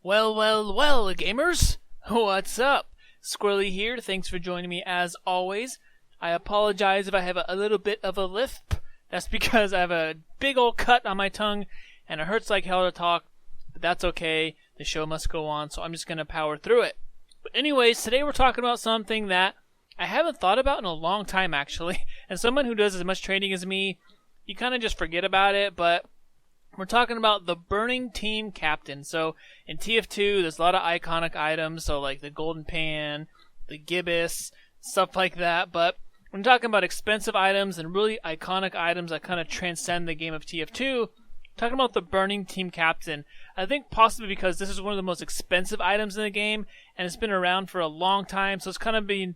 Well, gamers! What's up? Squirrely here, thanks for joining me as always. I apologize if I have a little bit of a lisp. That's because I have a big old cut on my tongue, and it hurts like hell to talk, but that's okay. The show must go on, so I'm just going to power through it. But anyways, today we're talking about something that I haven't thought about in a long time, actually. And someone who does as much trading as me, you kind of just forget about it, but we're talking about the Burning Team Captain. So in TF2, there's a lot of iconic items, so like the Golden Pan, the Gibbous, stuff like that. But when talking about expensive items and really iconic items that kind of transcend the game of TF2, talking about the Burning Team Captain. I think possibly because this is one of the most expensive items in the game, and it's been around for a long time, so it's kind of been,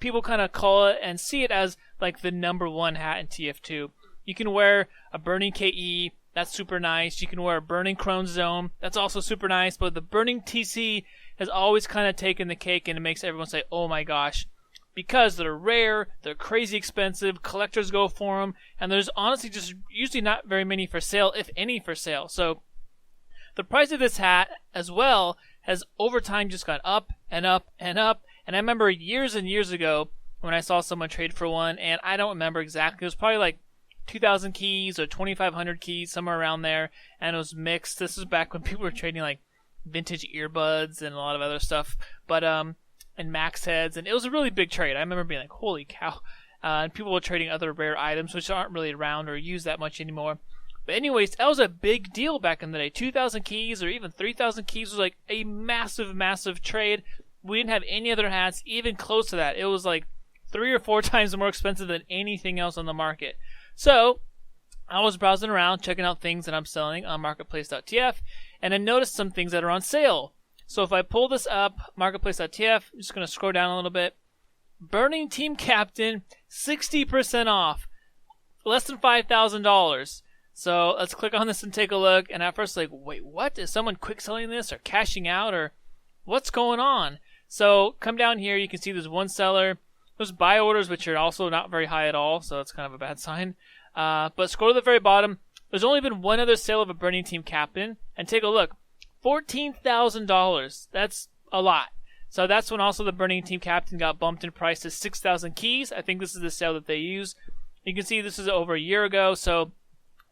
people kind of call it and see it as like the number one hat in TF2. You can wear a Burning KE, that's super nice. You can wear a Burning Chrome Zone, that's also super nice. But the Burning TC has always kind of taken the cake, and it makes everyone say, oh my gosh. Because they're rare, they're crazy expensive, collectors go for them, and there's honestly just usually not very many for sale, if any for sale. So the price of this hat as well has over time just gone up and up and up. And I remember years and years ago when I saw someone trade for one, and I don't remember exactly, it was probably like 2,000 keys or 2,500 keys, somewhere around there, and it was mixed. This was back when people were trading like vintage earbuds and a lot of other stuff, but and max heads, and it was a really big trade. I remember being like, holy cow. And people were trading other rare items which aren't really around or used that much anymore. But anyways, that was a big deal back in the day. 2,000 keys or even 3,000 keys was like a massive trade. We didn't have any other hats even close to that. It was like 3 or 4 times more expensive than anything else on the market. So I was browsing around, checking out things that I'm selling on marketplace.tf, and I noticed some things that are on sale. So if I pull this up, marketplace.tf, I'm just going to scroll down a little bit. Burning Team Captain, 60% off, less than $5,000. So let's click on this and take a look. And at first, like, wait, what? Is someone quick selling this or cashing out or what's going on? So come down here, you can see there's one seller. There's buy orders, which are also not very high at all, so that's kind of a bad sign. But scroll to the very bottom. There's only been one other sale of a Burning Team Captain. And take a look. $14,000. That's a lot. So that's when also the Burning Team Captain got bumped in price to 6,000 keys. I think this is the sale that they use. You can see this is over a year ago, so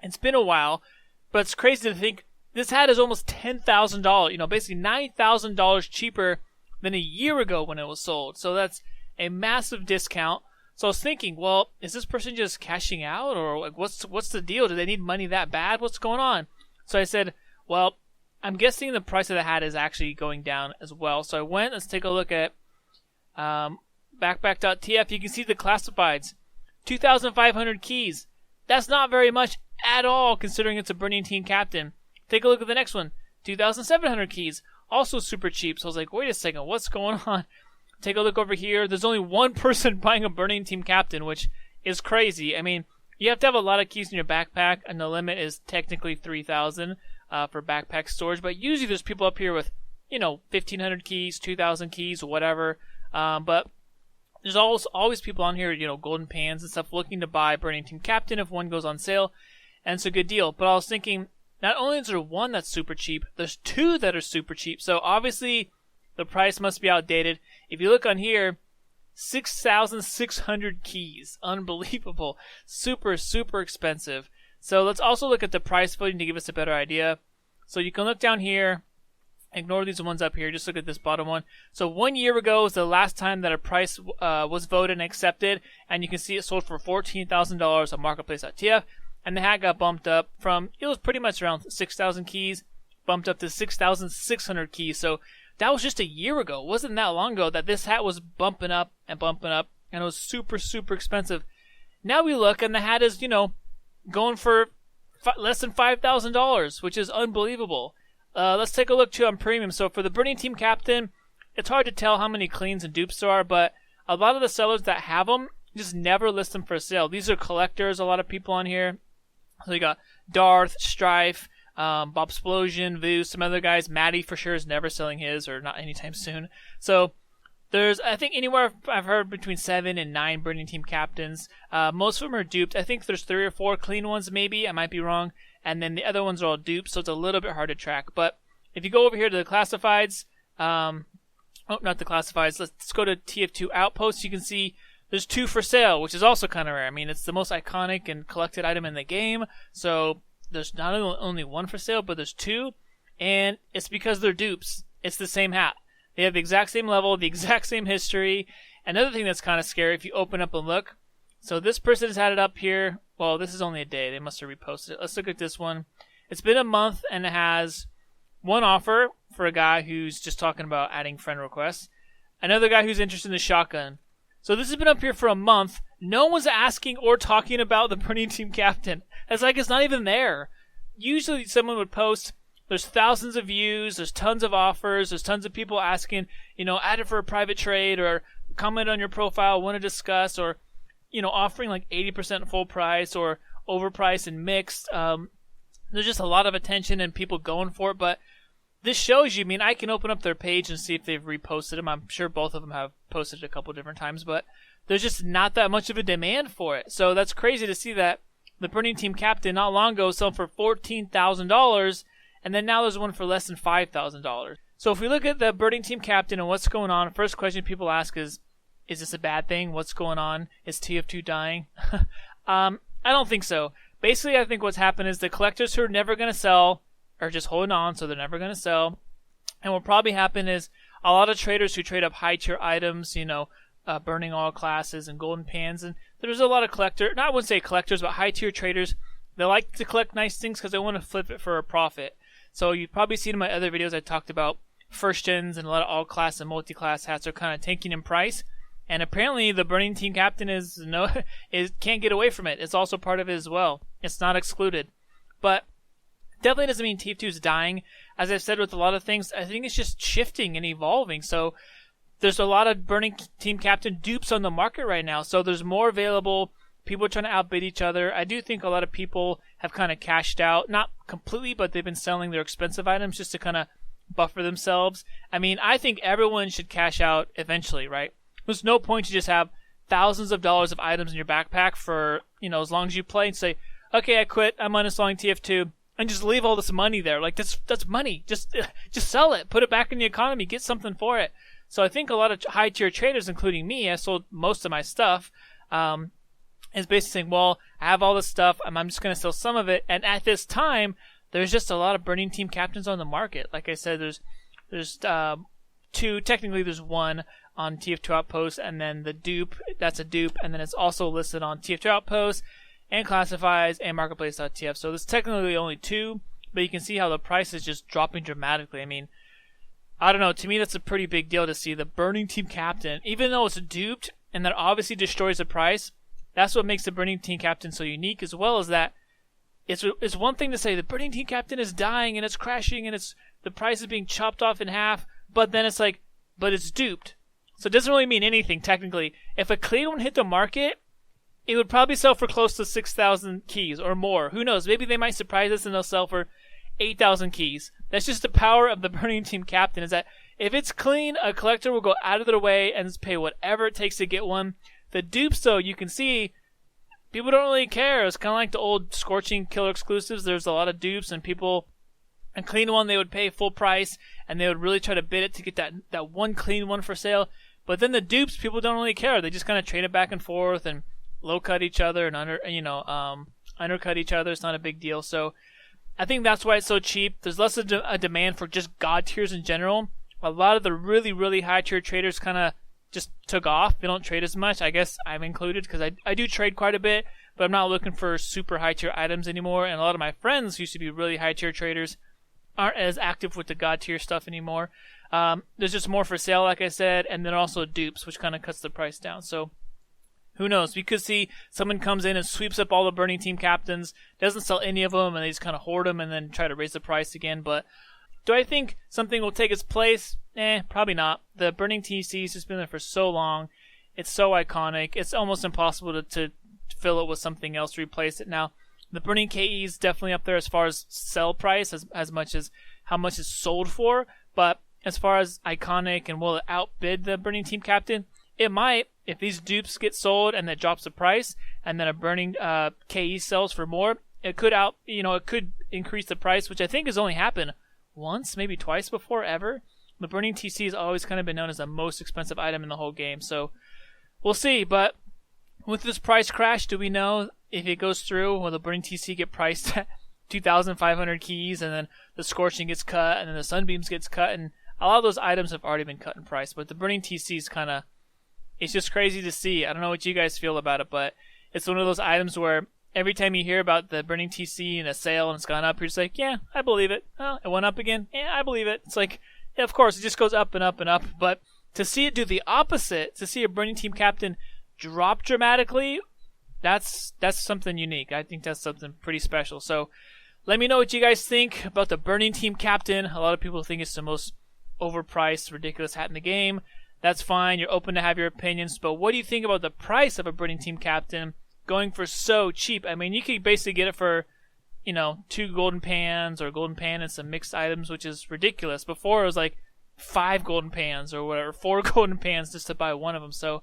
it's been a while. But it's crazy to think this hat is almost $10,000. Basically $9,000 cheaper than a year ago when it was sold. So that's a massive discount. So I was thinking, well, is this person just cashing out, or like what's the deal? Do they need money that bad? What's going on? So I said, well, I'm guessing the price of the hat is actually going down as well. So I went, let's take a look at backpack.tf. You can see the classifieds. 2,500 keys. That's not very much at all considering it's a Burning Team Captain. Take a look at the next one. 2,700 keys. Also super cheap. So I was like, wait a second, what's going on? Take a look over here. There's only one person buying a Burning Team Captain, which is crazy. I mean, you have to have a lot of keys in your backpack, and the limit is technically 3,000 for backpack storage. But usually there's people up here with, 1,500 keys, 2,000 keys, whatever. But there's always people on here, golden pans and stuff, looking to buy Burning Team Captain if one goes on sale. And it's a good deal. But I was thinking, not only is there one that's super cheap, there's 2 that are super cheap. So obviously the price must be outdated. If you look on here, 6,600 keys. Unbelievable. Super expensive. So let's also look at the price voting to give us a better idea. So you can look down here. Ignore these ones up here. Just look at this bottom one. So 1 year ago was the last time that a price was voted and accepted. And you can see it sold for $14,000 on marketplace.tf. And the hat got bumped up from, it was pretty much around 6,000 keys, bumped up to 6,600 keys. So that was just a year ago. It wasn't that long ago that this hat was bumping up, and it was super expensive. Now we look, and the hat is, going for less than $5,000, which is unbelievable. Let's take a look, too, on premium. So for the Burning Team Captain, it's hard to tell how many cleans and dupes there are, but a lot of the sellers that have them just never list them for sale. These are collectors, a lot of people on here. So you got Darth, Strife, Bobsplosion, Vu, some other guys. Matty for sure is never selling his, or not anytime soon. So there's, I think, anywhere I've heard between 7 and 9 Burning Team Captains. Most of them are duped. I think there's 3 or 4 clean ones maybe. I might be wrong. And then the other ones are all dupes, so it's a little bit hard to track. But if you go over here to the classifieds, not the classifieds, let's go to TF2 Outposts. You can see there's 2 for sale, which is also kind of rare. I mean, it's the most iconic and collected item in the game, so there's not only 1 for sale, but there's 2, and it's because they're dupes. It's the same hat. They have the exact same level, the exact same history. Another thing that's kind of scary, if you open up and look, so this person has had it up here. Well, this is only a day. They must have reposted it. Let's look at this one. It's been a month, and it has 1 offer for a guy who's just talking about adding friend requests. Another guy who's interested in the shotgun. So this has been up here for a month. No one's asking or talking about the Burning Team Captain. It's like it's not even there. Usually someone would post, there's thousands of views, there's tons of offers, there's tons of people asking, add it for a private trade, or comment on your profile, want to discuss, or, offering like 80% full price or overpriced and mixed. There's just a lot of attention and people going for it, but this shows you, I can open up their page and see if they've reposted them. I'm sure both of them have posted it a couple different times, but there's just not that much of a demand for it. So that's crazy to see that the Burning Team Captain not long ago sold for $14,000, and then now there's one for less than $5,000. So if we look at the Burning Team Captain and what's going on, first question people ask is this a bad thing? What's going on? Is TF2 dying? I don't think so. Basically, I think what's happened is the collectors who are never going to sell are just holding on, so they're never going to sell. And what probably happened is a lot of traders who trade up high-tier items, burning all classes and golden pans, and there's a lot of I wouldn't say collectors, but high-tier traders, they like to collect nice things because they want to flip it for a profit. So you've probably seen in my other videos I talked about first gens, and a lot of all-class and multi-class hats are kind of tanking in price. And apparently the Burning Team Captain can't get away from it. It's also part of it as well. It's not excluded. But definitely doesn't mean TF2 is dying. As I've said with a lot of things, I think it's just shifting and evolving. So there's a lot of Burning Team Captain dupes on the market right now. So there's more available. People are trying to outbid each other. I do think a lot of people have kind of cashed out. Not completely, but they've been selling their expensive items just to kind of buffer themselves. I think everyone should cash out eventually, right? There's no point to just have thousands of dollars of items in your backpack for, as long as you play and say, okay, I quit, I'm uninstalling TF2, and just leave all this money there. Like, that's money. Just sell it. Put it back in the economy. Get something for it. So I think a lot of high-tier traders, including me, I sold most of my stuff, is basically saying, well, I have all this stuff, I'm just going to sell some of it. And at this time, there's just a lot of Burning Team Captains on the market. Like I said, there's 2, technically there's 1 on TF2 Outpost, and then the dupe, that's a dupe, and then it's also listed on TF2 Outpost and Classifieds and Marketplace.tf. So there's technically only 2, but you can see how the price is just dropping dramatically. I don't know, to me that's a pretty big deal to see the Burning Team Captain, even though it's duped, and that obviously destroys the price. That's what makes the Burning Team Captain so unique, as well as that it's one thing to say the Burning Team Captain is dying and it's crashing and the price is being chopped off in half, but then it's like, but it's duped. So it doesn't really mean anything, technically. If a clean one hit the market, it would probably sell for close to 6,000 keys or more. Who knows? Maybe they might surprise us and they'll sell for 8,000 keys. That's just the power of the Burning Team Captain, is that if it's clean, a collector will go out of their way and pay whatever it takes to get one. The dupes, though, you can see, people don't really care. It's kind of like the old Scorching Killer exclusives. There's a lot of dupes, and people, a clean one, they would pay full price, and they would really try to bid it to get that one clean one for sale. But then the dupes, people don't really care. They just kind of trade it back and forth and low cut each other and undercut each other. It's not a big deal. So I think that's why it's so cheap. There's less of a demand for just god tiers in general. A lot of the really, really high tier traders kind of just took off. They don't trade as much. I guess I'm included because I do trade quite a bit, but I'm not looking for super high tier items anymore. And a lot of my friends who used to be really high tier traders aren't as active with the god tier stuff anymore. There's just more for sale, like I said, and then also dupes, which kind of cuts the price down. So who knows? We could see someone comes in and sweeps up all the Burning Team Captains, doesn't sell any of them, and they just kind of hoard them and then try to raise the price again. But do I think something will take its place? Probably not. The Burning TC's just been there for so long. It's so iconic. It's almost impossible to fill it with something else to replace it. Now, the Burning KE is definitely up there as far as sell price, as much as how much it's sold for. But as far as iconic and will it outbid the Burning Team Captain, it might. If these dupes get sold and that drops the price, and then a Burning KE sells for more, it could it could increase the price, which I think has only happened once, maybe twice before, ever. The Burning TC has always kind of been known as the most expensive item in the whole game, so we'll see. But with this price crash, do we know if it goes through? Will the Burning TC get priced at 2,500 keys, and then the Scorching gets cut, and then the Sunbeams gets cut, and a lot of those items have already been cut in price. But the Burning TC is kind of, it's just crazy to see. I don't know what you guys feel about it, but it's one of those items where every time you hear about the Burning TC and a sale and it's gone up, you're just like, yeah, I believe it. Oh, it went up again. Yeah, I believe it. It's like, yeah, of course, it just goes up and up and up. But to see it do the opposite, to see a Burning Team Captain drop dramatically, that's something unique. I think that's something pretty special. So let me know what you guys think about the Burning Team Captain. A lot of people think it's the most overpriced, ridiculous hat in the game. That's fine. You're open to have your opinions. But what do you think about the price of a Burning Team Captain going for so cheap? I mean, you could basically get it for, 2 golden pans or golden pan and some mixed items, which is ridiculous. Before it was like 5 golden pans or whatever, 4 golden pans just to buy one of them. So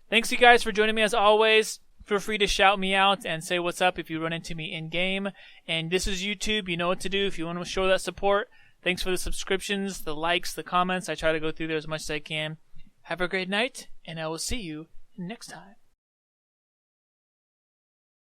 thanks you guys for joining me as always. Feel free to shout me out and say what's up if you run into me in game. And this is YouTube. You know what to do if you want to show that support. Thanks for the subscriptions, the likes, the comments. I try to go through there as much as I can. Have a great night, and I will see you next time.